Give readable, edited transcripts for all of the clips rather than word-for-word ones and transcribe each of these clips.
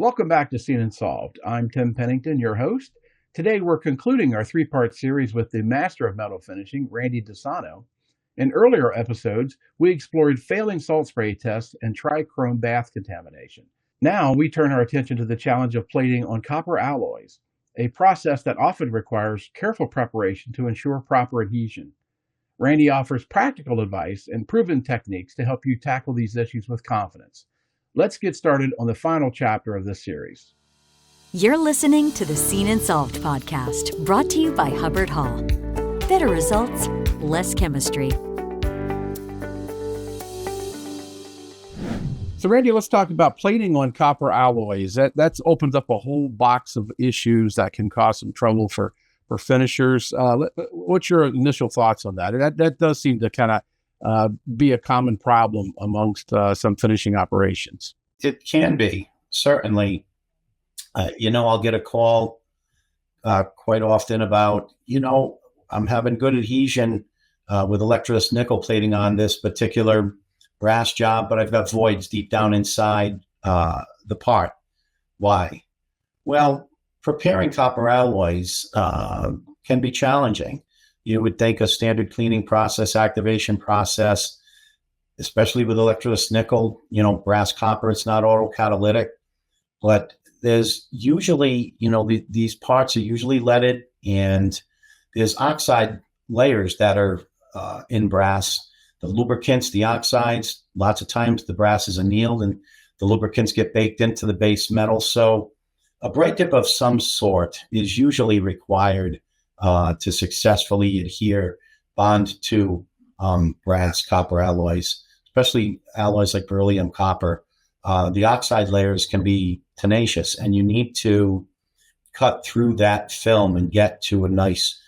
Welcome back to Seen and Solved. I'm Tim Pennington, your host. Today we're concluding our three-part series with the master of metal finishing, Randy DiSano. In earlier episodes, we explored failing salt spray tests and trichrome bath contamination. Now we turn our attention to the challenge of plating on copper alloys, a process that often requires careful preparation to ensure proper adhesion. Randy offers practical advice and proven techniques to help you tackle these issues with confidence. Let's get started on the final chapter of this series. You're listening to the Seen and Solved podcast, brought to you by Hubbard-Hall. Better results, less chemistry. So Randy, let's talk about plating on copper alloys. That's opens up a whole box of issues that can cause some trouble for finishers. What's your initial thoughts on that? That does seem to kind of be a common problem amongst some finishing operations. It can be, certainly. I'll get a call quite often about, I'm having good adhesion with Electroless nickel plating on this particular brass job, but I've got voids deep down inside the part. Why? Well, preparing copper alloys can be challenging. You would think a standard cleaning process, activation process, especially with Electroless nickel, brass copper, it's not autocatalytic, but there's usually, these parts are usually leaded, and there's oxide layers that are in brass. The lubricants, the oxides, lots of times the brass is annealed and the lubricants get baked into the base metal. So a bright dip of some sort is usually required to successfully adhere, bond to brass copper alloys, especially alloys like beryllium copper. The oxide layers can be tenacious, and you need to cut through that film and get to a nice,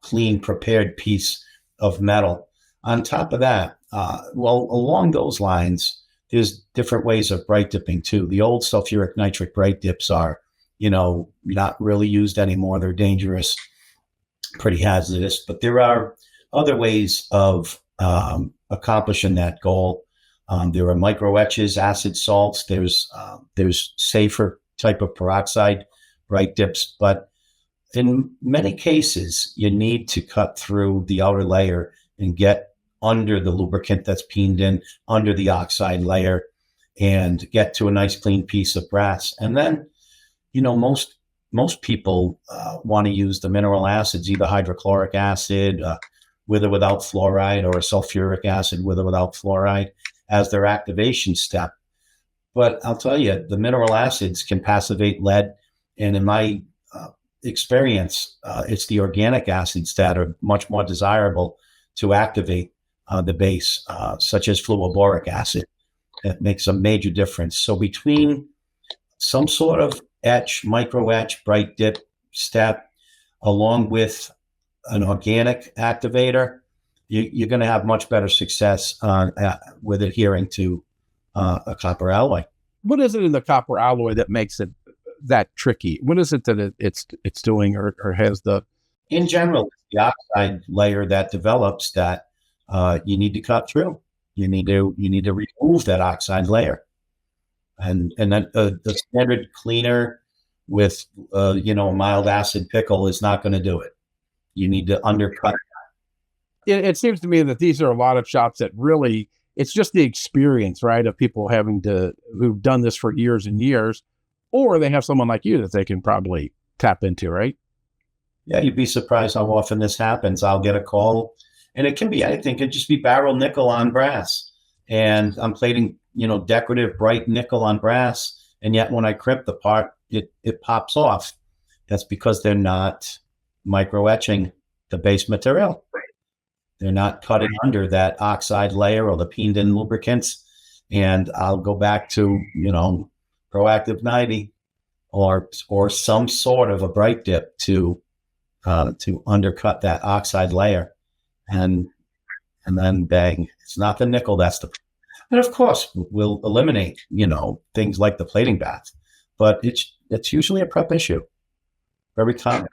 clean, prepared piece of metal. On top of that, along those lines, there's different ways of bright dipping too. The old sulfuric-nitric bright dips are, not really used anymore. They're dangerous, pretty hazardous, but there are other ways of accomplishing that goal. There are micro etches, acid salts. There's safer type of peroxide bright dips, but in many cases, you need to cut through the outer layer and get under the lubricant that's peened in, under the oxide layer, and get to a nice clean piece of brass. And then, most people want to use the mineral acids, either hydrochloric acid with or without fluoride, or a sulfuric acid with or without fluoride, as their activation step. But I'll tell you, the mineral acids can passivate lead, and in my experience, it's the organic acids that are much more desirable to activate the base, such as fluoroboric acid. It makes a major difference. So between some sort of etch, micro etch, bright dip step, along with an organic activator, you're going to have much better success with adhering to a copper alloy. What is it in the copper alloy that makes it that tricky? What is it that it's doing or has the... In general, it's the oxide layer that develops that you need to cut through. You need to remove that oxide layer, and then the standard cleaner with a mild acid pickle is not going to do it. You need to undercut. It seems to me that these are a lot of shops that really, it's just the experience, right, of people who've done this for years and years, or they have someone like you that they can probably tap into, right? Yeah, you'd be surprised how often this happens. I'll get a call, and it can be anything. It could just be barrel nickel on brass, and I'm plating, decorative bright nickel on brass, and yet when I crimp the part, it pops off. That's because they're not micro etching the base material. They're not cutting under that oxide layer or the peened in lubricants. And I'll go back to, Proactive 90 or some sort of a bright dip to undercut that oxide layer. And then bang, it's not the nickel, that's the... And of course, we'll eliminate, things like the plating bath. But it's usually a prep issue. Very common.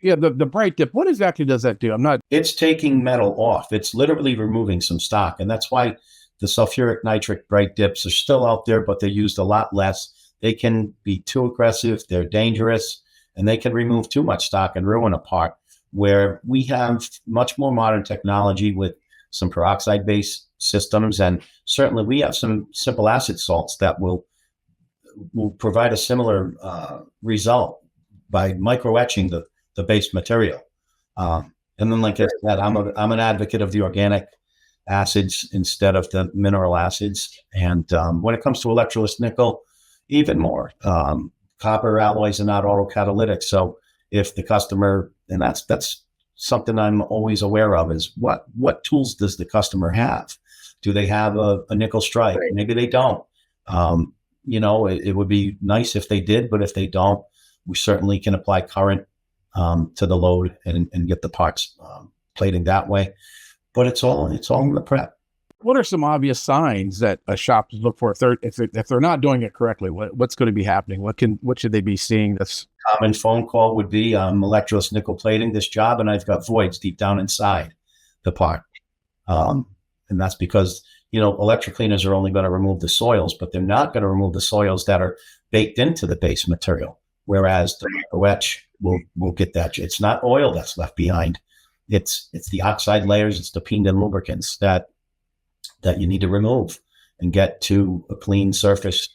Yeah, the bright dip, what exactly does that do? It's taking metal off. It's literally removing some stock. And that's why the sulfuric-nitric bright dips are still out there, but they're used a lot less they can be too aggressive, they're dangerous, and they can remove too much stock and ruin a part. Where we have much more modern technology with some peroxide-based systems, and certainly we have some simple acid salts that will provide a similar result by micro-etching the base material. And then, like I said, I'm an advocate of the organic acids instead of the mineral acids. And when it comes to Electroless nickel, even more. Copper alloys are not autocatalytic, so if the customer, and that's something I'm always aware of, is what tools does the customer have? Do they have a nickel strike? Right. Maybe they don't. It would be nice if they did, but if they don't, we certainly can apply current to the load and get the parts plating that way. But it's all in the prep. What are some obvious signs that a shop look for if they're not doing it correctly? What's going to be happening? What should they be seeing? That's common phone call would be, Electroless nickel plating this job, and I've got voids deep down inside the part. And that's because, electric cleaners are only going to remove the soils, but they're not going to remove the soils that are baked into the base material. Whereas the micro-etch will get that. It's not oil that's left behind. It's the oxide layers, it's the peened in lubricants that you need to remove and get to a clean surface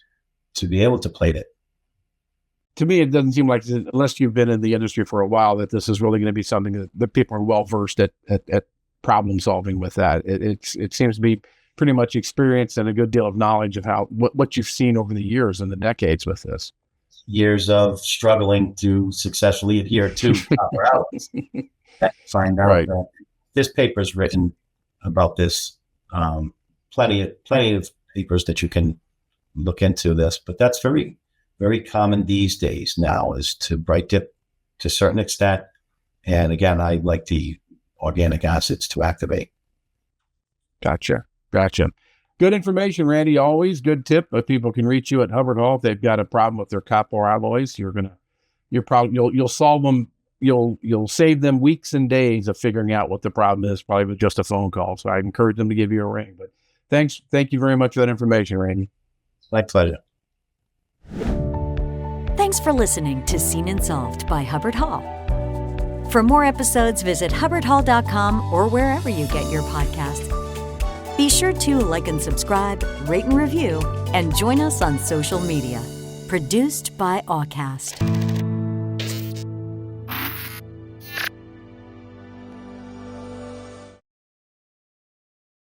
to be able to plate it. To me, it doesn't seem like, unless you've been in the industry for a while, that this is really going to be something that people are well versed at problem solving with that. It seems to be pretty much experience and a good deal of knowledge of what you've seen over the years and the decades with this. Years of struggling to successfully adhere to copper alloys. Find out right. That this paper is written about this. Plenty of papers that you can look into this, but that's very, very common these days now, is to bright dip to a certain extent. And again, I like the organic acids to activate. Gotcha. Good information, Randy. Always good tip. But people can reach you at Hubbard-Hall if they've got a problem with their copper alloys. You'll solve them. You'll save them weeks and days of figuring out what the problem is, probably with just a phone call. So I encourage them to give you a ring. But thank you very much for that information, Randy. My pleasure. Thanks for listening to Seen and Solved by Hubbard-Hall. For more episodes, visit hubbardhall.com or wherever you get your podcasts. Be sure to like and subscribe, rate and review, and join us on social media. Produced by Awcast.